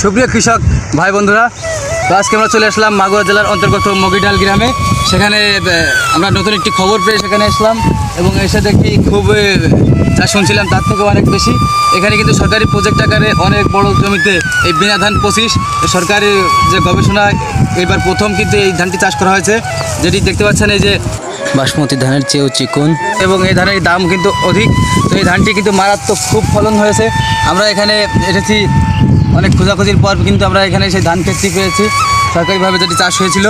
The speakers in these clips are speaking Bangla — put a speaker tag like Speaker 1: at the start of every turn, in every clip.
Speaker 1: সুপ্রিয় কৃষক ভাই বন্ধুরা, তো আজকে আমরা চলে আসলাম মাগুরা জেলার অন্তর্গত মগিডাল গ্রামে। সেখানে আমরা নতুন একটি খবর পেয়ে সেখানে আসলাম এবং এসে দেখি খুব যা শুনছিলাম তার থেকে অনেক বেশি। এখানে কিন্তু সরকারি প্রজেক্ট আকারে অনেক বড় জমিতে এই বিনা ধান 25 সরকারি যে গবেষণা এবার প্রথম কিন্তু এই ধানটি চাষ করা হয়েছে, যেটি দেখতে পাচ্ছেন এই যে বাসমতি ধানের চেয়েও চিকন এবং এই ধানের দাম কিন্তু অধিক। তো এই ধানটি কিন্তু মারাত্মক খুব ফলন হয়েছে। আমরা এখানে এসেছি অনেক খোঁজাখুঁজির পর কিন্তু আমরা এখানে সেই ধান ক্ষেতটি পেয়েছি সরকারিভাবে যেটি চাষ হয়েছিল।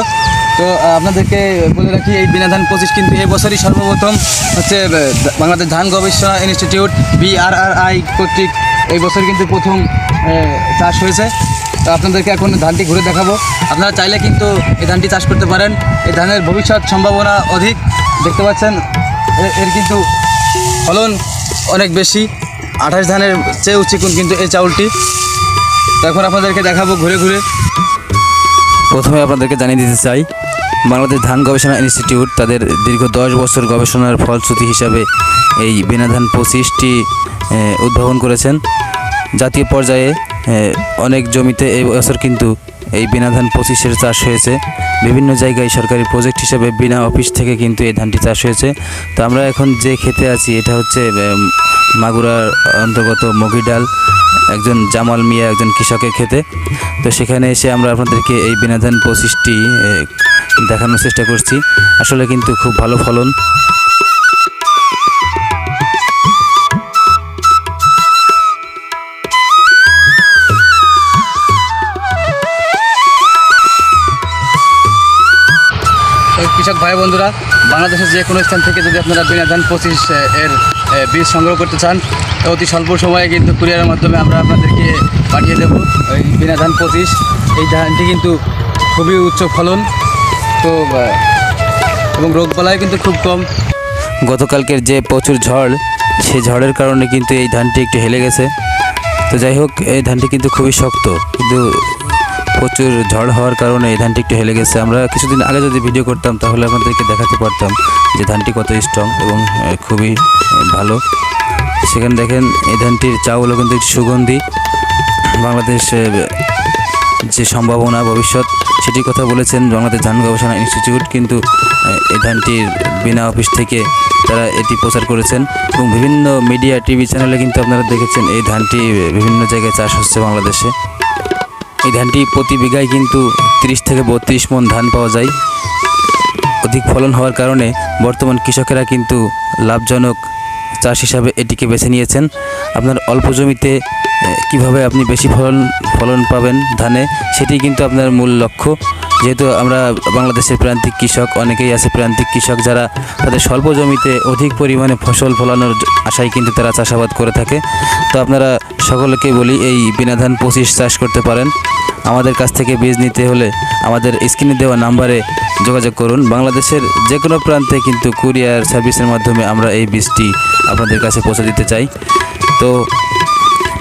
Speaker 1: তো আপনাদেরকে বলে রাখি এই বিনা ধান 25 কিন্তু এই বছরই সর্বপ্রথম হচ্ছে বাংলাদেশ ধান গবেষণা ইনস্টিটিউট BRRI কর্তৃক এই বছর কিন্তু প্রথম চাষ হয়েছে। তো আপনাদেরকে এখন ধানটি ঘুরে দেখাবো। আপনারা চাইলে কিন্তু এই ধানটি চাষ করতে পারেন। এই ধানের ভবিষ্যৎ সম্ভাবনা অধিক। দেখতে পাচ্ছেন এর কিন্তু ফলন অনেক বেশি, 28 ধানের চেয়েও চিকুন কিন্তু এই চাউলটি। তো এখন আপনাদেরকে দেখাবো ঘুরে ঘুরে। প্রথমে আপনাদেরকে জানিয়ে দিতে চাই, বাংলাদেশ ধান গবেষণা ইনস্টিটিউট তাদের দীর্ঘ 10 বছর গবেষণার ফলশ্রুতি হিসাবে এই বিনা ধান 25টি উদ্ভাবন করেছেন। জাতীয় পর্যায়ে অনেক জমিতে এই বছর কিন্তু এই বিনা ধান 25-এর চাষ হয়েছে। বিভিন্ন জায়গায় সরকারি প্রজেক্ট হিসাবে বিনা অফিস থেকে কিন্তু এই ধানটি চাষ হয়েছে। তো আমরা এখন যে খেতে আছি এটা হচ্ছে মাগুরার অন্তর্গত মগিডাল, একজন জামাল মিয়া একজন কৃষকের খেতে। তো সেখানে এসে আমরা আপনাদেরকে এই বিনা ধান 25টি দেখানোর চেষ্টা করছি। আসলে কিন্তু খুব ভালো ফলন। কৃষক ভাই বন্ধুরা, বাংলাদেশের যে কোনো স্থান থেকে যদি আপনারা বিনা ধান 25 এর বীজ সংগ্রহ করতে চান, তো অতি স্বল্প সময়ে কিন্তু কুরিয়ারের মাধ্যমে আমরা আপনাদেরকে পাঠিয়ে দেবো এই বিনা ধান 25। এই ধানটি কিন্তু খুবই উচ্চ ফলন তো এবং রোগবালাই কিন্তু খুব কম। গতকালকের যে প্রচুর ঝড়, সেই ঝড়ের কারণে কিন্তু এই ধানটি একটু হেলে গেছে। তো যাই হোক, এই ধানটি কিন্তু খুবই শক্ত, কিন্তু প্রচুর ঝড় হওয়ার কারণে এই ধানটি একটু হেলে গেছে। আমরা কিছুদিন আগে যদি ভিডিও করতাম তাহলে আপনাদেরকে দেখাতে পারতাম যে ধানটি কত স্ট্রং এবং খুবই ভালো। সেখানে দেখেন এই ধানটির চাউলও কিন্তু একটু সুগন্ধি। বাংলাদেশের যে সম্ভাবনা ভবিষ্যৎ সেটির কথা বলেছেন বাংলাদেশ ধান গবেষণা ইনস্টিটিউট। কিন্তু এই ধানটির বিনা অফিস থেকে তারা এটি প্রচার করেছেন এবং বিভিন্ন মিডিয়া টিভি চ্যানেলে কিন্তু আপনারা দেখেছেন এই ধানটি বিভিন্ন জায়গায় চাষ হচ্ছে বাংলাদেশে। এই ধানটি প্রতি বিঘায় কিন্তু 30 থেকে 32 মণ ধান পাওয়া যায়। অধিক ফলন হওয়ার কারণে বর্তমান কৃষকেরা কিন্তু লাভজনক চাষ হিসাবে এটিকে বেছে নিয়েছেন। আপনার অল্প জমিতে কিভাবে আপনি বেশি ফলন পাবেন ধানে, সেটি কিন্তু আপনার মূল লক্ষ্য। যেহেতু আমরা বাংলাদেশের প্রান্তিক কৃষক, অনেকেই আছে প্রান্তিক কৃষক যারা তাদের স্বল্প জমিতে অধিক পরিমাণে ফসল ফলানোর আশায় কিন্তু তারা চাষাবাদ করে থাকে। তো আপনারা সকলকে বলি এই বিনা ধান 25 চাষ করতে পারেন। আমাদের কাছ থেকে বীজ নিতে হলে আমাদের স্ক্রিনে দেওয়া নাম্বারে যোগাযোগ করুন। বাংলাদেশের যে কোনো প্রান্তে কিন্তু কুরিয়ার সার্ভিসের মাধ্যমে আমরা এই বীজটি আপনাদের কাছে পৌঁছে দিতে চাই। তো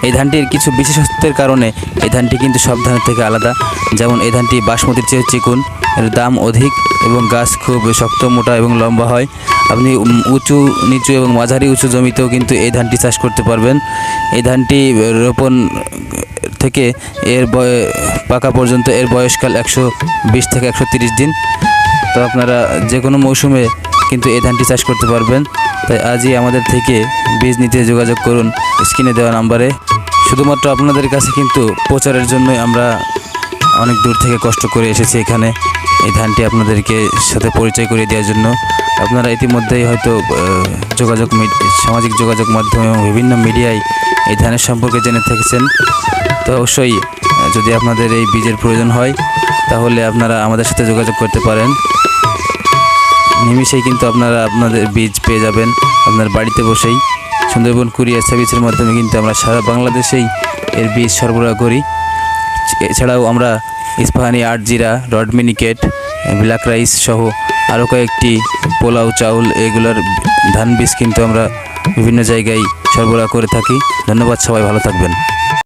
Speaker 1: এই ধানটির কিছু বিশেষত্বের কারণে এই ধানটি কিন্তু সব ধানের থেকে আলাদা। যেমন এই ধানটি বাসমতির চেয়ে চিকুন, এর দাম অধিক এবং গাছ খুব শক্ত, মোটা এবং লম্বা হয়। আপনি উঁচু নিচু এবং মাঝারি উঁচু জমিতেও কিন্তু এই ধানটি চাষ করতে পারবেন। এই ধানটি রোপণ থেকে এর পাকা পর্যন্ত এর বয়সকাল 120 থেকে 130 দিন। তো আপনারা যে কোনো মৌসুমে কিন্তু এই ধানটি চাষ করতে পারবেন। তাই আজই আমাদের থেকে বীজ নিতে যোগাযোগ করুন স্ক্রিনে দেওয়া নাম্বারে। শুধুমাত্র আপনাদের কাছে কিন্তু প্রচারের জন্যই আমরা অনেক দূর থেকে কষ্ট করে এসেছি এখানে এই ধানটি আপনাদেরকে সাথে পরিচয় করিয়ে দেওয়ার জন্য। আপনারা ইতিমধ্যেই হয়তো সামাজিক যোগাযোগ মাধ্যমে এবং বিভিন্ন মিডিয়ায় এই ধানের সম্পর্কে জেনে থেকেছেন। তো অবশ্যই যদি আপনাদের এই বীজের প্রয়োজন হয় তাহলে আপনারা আমাদের সাথে যোগাযোগ করতে পারেন। নিমিষেই কিন্তু আপনারা আপনাদের বীজ পেয়ে যাবেন আপনার বাড়িতে বসেই। সুন্দরবন কুরিয়ার সার্ভিসের মাধ্যমে কিন্তু আমরা সারা বাংলাদেশেই এর বীজ সরবরাহ করি। এছাড়াও আমরা ইস্পাহানি 8 জিরা, রড মিনিকেট, ব্ল্যাক রাইস সহ আরও কয়েকটি পোলাও চাউল এগুলোর ধান বীজ কিন্তু আমরা বিভিন্ন জায়গায় সরবরাহ করে থাকি। ধন্যবাদ, সবাই ভালো থাকবেন।